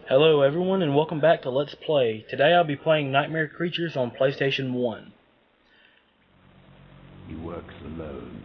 Hello everyone and welcome back to Let's Play. Today I'll be playing Nightmare Creatures on PlayStation 1. He works alone.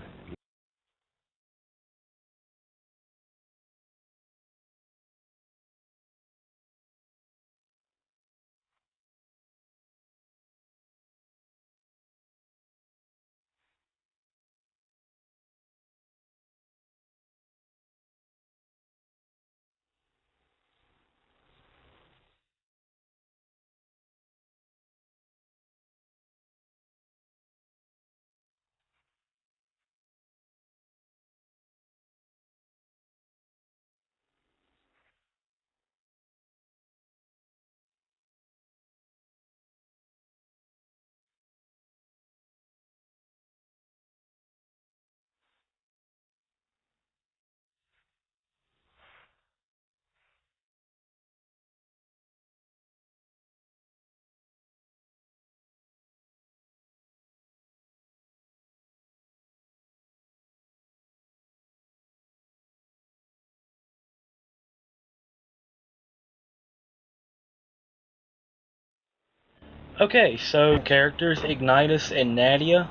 Okay, so characters Ignitus and Nadia.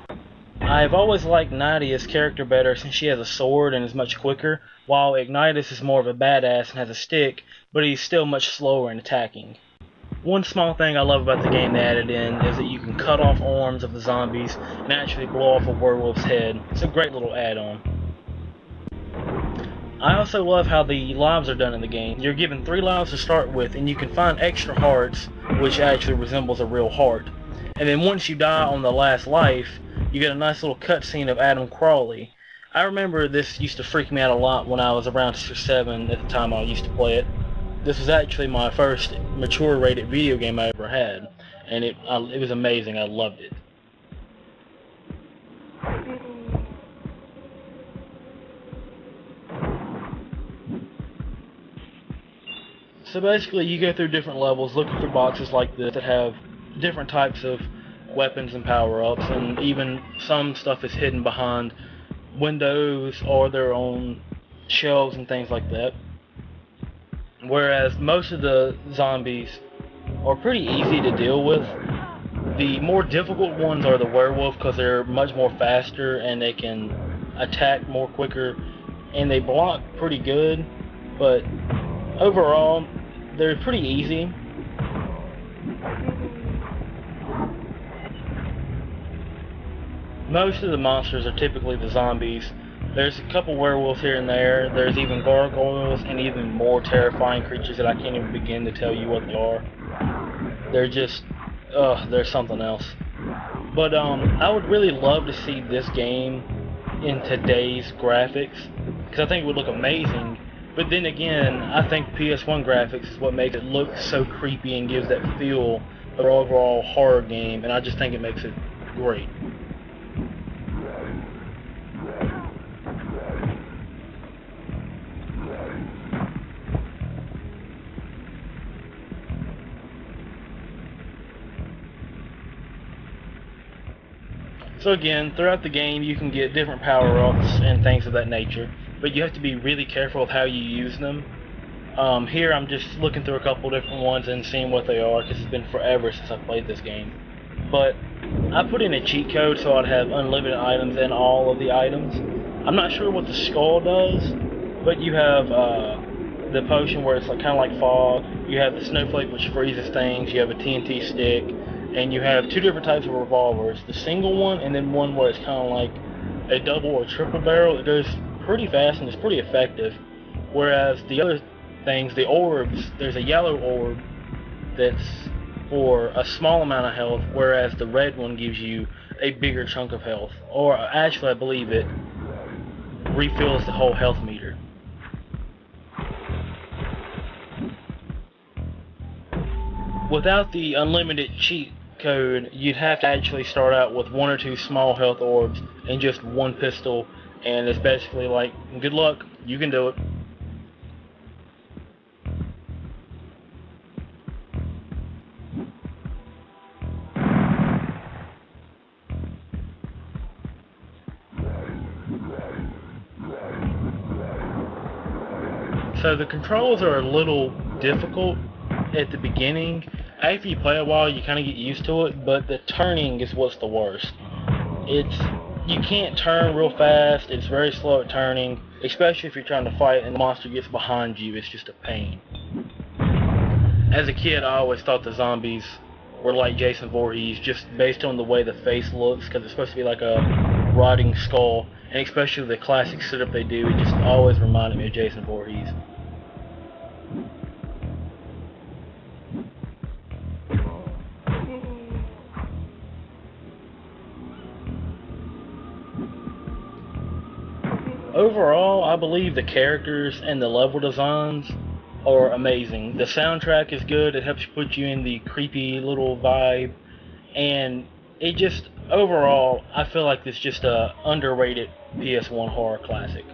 I've always liked Nadia's character better since she has a sword and is much quicker, while Ignitus is more of a badass and has a stick, but he's still much slower in attacking. One small thing I love about the game they added in is that you can cut off arms of the zombies and actually blow off a werewolf's head. It's a great little add-on. I also love how the lives are done in the game. You're given 3 lives to start with, and you can find extra hearts, which actually resembles a real heart. And then once you die on the last life, you get a nice little cutscene of Adam Crawley. I remember this used to freak me out a lot when I was around 6 or 7 at the time I used to play it. This was actually my first mature rated video game I ever had, and it was amazing. I loved it. So basically you go through different levels looking for boxes like this that have different types of weapons and power-ups, and even some stuff is hidden behind windows or their own shelves and things like that. Whereas most of the zombies are pretty easy to deal with. The more difficult ones are the werewolf because they're much more faster and they can attack more quicker and they block pretty good, but overall they're pretty easy. Most of the monsters are typically the zombies. There's a couple werewolves here and there. There's even gargoyles and even more terrifying creatures that I can't even begin to tell you what they are. They're just, they're something else. But I would really love to see this game in today's graphics, because I think it would look amazing. But then again, I think PS1 graphics is what makes it look so creepy and gives that feel of an overall horror game, and I just think it makes it great. So again, throughout the game you can get different power-ups and things of that nature, but you have to be really careful of how you use them. Here I'm just looking through a couple different ones and seeing what they are, because it's been forever since I played this game. But I put in a cheat code so I'd have unlimited items and all of the items. I'm not sure what the skull does, but you have the potion where it's like, kind of like fog. You have the snowflake which freezes things. You have a TNT stick. And you have 2 different types of revolvers. The single one and then one where it's kind of like a double or triple barrel. It goes pretty fast and it's pretty effective. Whereas the other things, the orbs, there's a yellow orb that's for a small amount of health, whereas the red one gives you a bigger chunk of health. Or actually I believe it refills the whole health meter. Without the unlimited cheat code, you'd have to actually start out with 1 or 2 small health orbs and just 1 pistol, and it's basically like, good luck, you can do it. So the controls are a little difficult, at the beginning. After you play a while, you kind of get used to it, but the turning is what's the worst. It's you can't turn real fast. It's very slow at turning, especially if you're trying to fight and the monster gets behind you. It's just a pain. As a kid, I always thought the zombies were like Jason Voorhees, just based on the way the face looks, because it's supposed to be like a rotting skull, and especially the classic setup they do. It just always reminded me of Jason Voorhees. Overall, I believe the characters and the level designs are amazing. The soundtrack is good, it helps put you in the creepy little vibe, and it just, overall, I feel like it's just a underrated PS1 horror classic.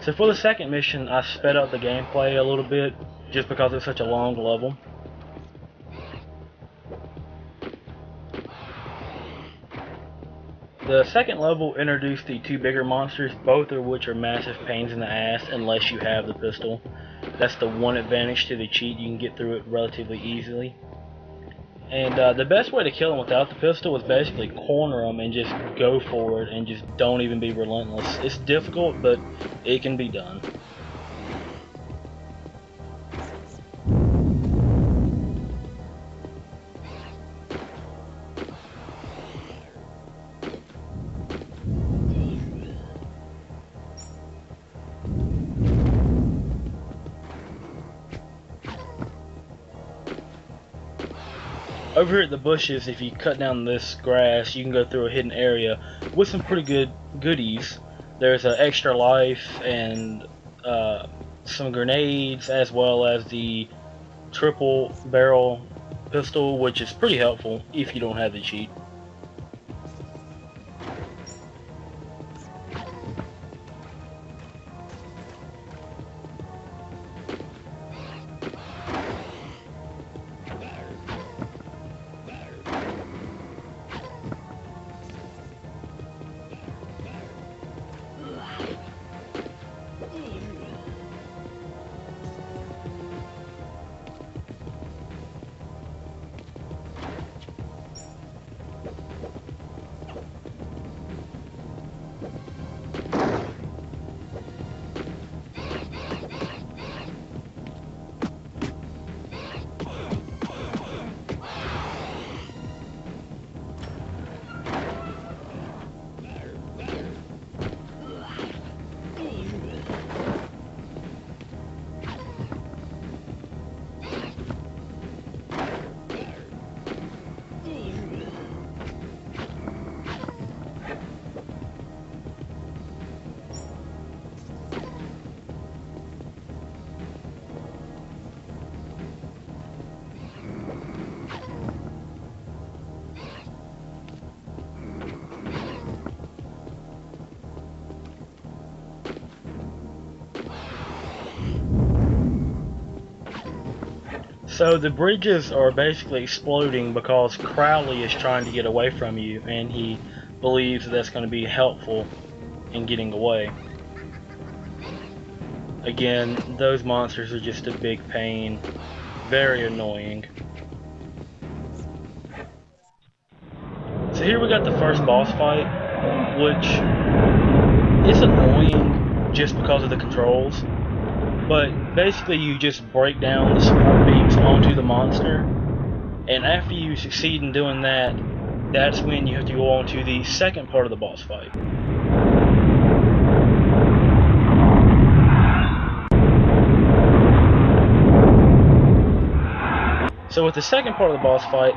So for the second mission, I sped up the gameplay a little bit, just because it's such a long level. The second level introduced the two bigger monsters, both of which are massive pains in the ass unless you have the pistol. That's the one advantage to the cheat, you can get through it relatively easily. And the best way to kill them without the pistol is basically corner them and just go for it and just don't even be relentless. It's difficult, but it can be done. Over here at the bushes, if you cut down this grass, you can go through a hidden area with some pretty good goodies. There's an extra life and some grenades, as well as the triple barrel pistol, which is pretty helpful if you don't have the cheat. So the bridges are basically exploding because Crowley is trying to get away from you, and he believes that's going to be helpful in getting away. Again, those monsters are just a big pain, very annoying. So here we got the first boss fight, which is annoying just because of the controls. But basically you just break down the support beams onto the monster, and after you succeed in doing that, that's when you have to go on to the second part of the boss fight. So with the second part of the boss fight,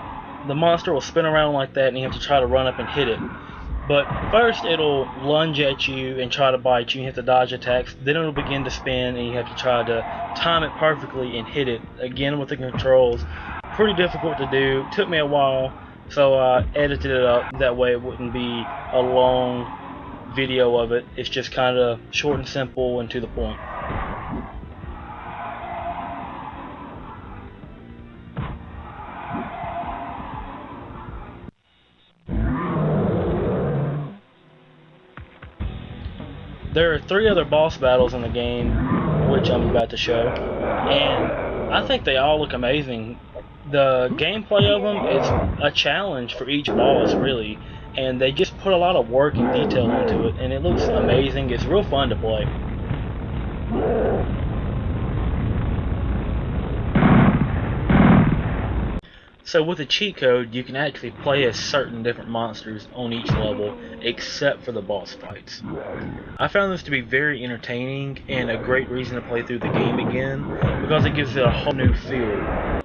the monster will spin around like that and you have to try to run up and hit it. But first it'll lunge at you and try to bite you, and you have to dodge attacks. Then it'll begin to spin and you have to try to time it perfectly and hit it. Again with the controls, pretty difficult to do. Took me a while, so I edited it up. That way it wouldn't be a long video of it. It's just kind of short and simple and to the point. There are 3 other boss battles in the game, which I'm about to show, and I think they all look amazing. The gameplay of them is a challenge for each boss, really, and they just put a lot of work and detail into it, and it looks amazing. It's real fun to play. So with a cheat code, you can actually play as certain different monsters on each level, except for the boss fights. I found this to be very entertaining and a great reason to play through the game again, because it gives it a whole new feel.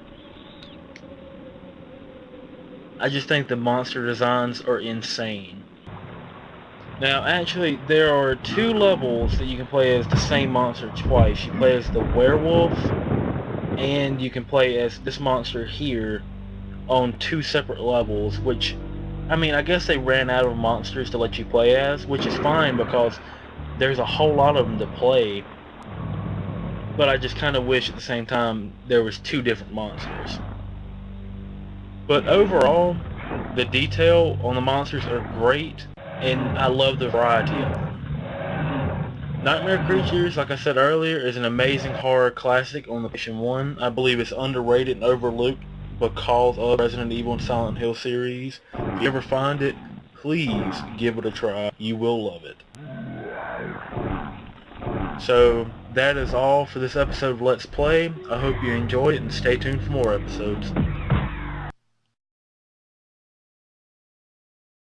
I just think the monster designs are insane. Now actually, there are 2 levels that you can play as the same monster twice. You play as the werewolf, and you can play as this monster here on 2 separate levels, which, I mean, I guess they ran out of monsters to let you play as, which is fine because there's a whole lot of them to play, but I just kind of wish at the same time there was 2 different monsters. But overall, the detail on the monsters are great, and I love the variety of them. Nightmare Creatures, like I said earlier, is an amazing horror classic on the PlayStation 1. I believe it's underrated and overlooked because of Resident Evil and Silent Hill series. If you ever find it, please give it a try. You will love it. So that is all for this episode of Let's Play. I hope you enjoy it and stay tuned for more episodes.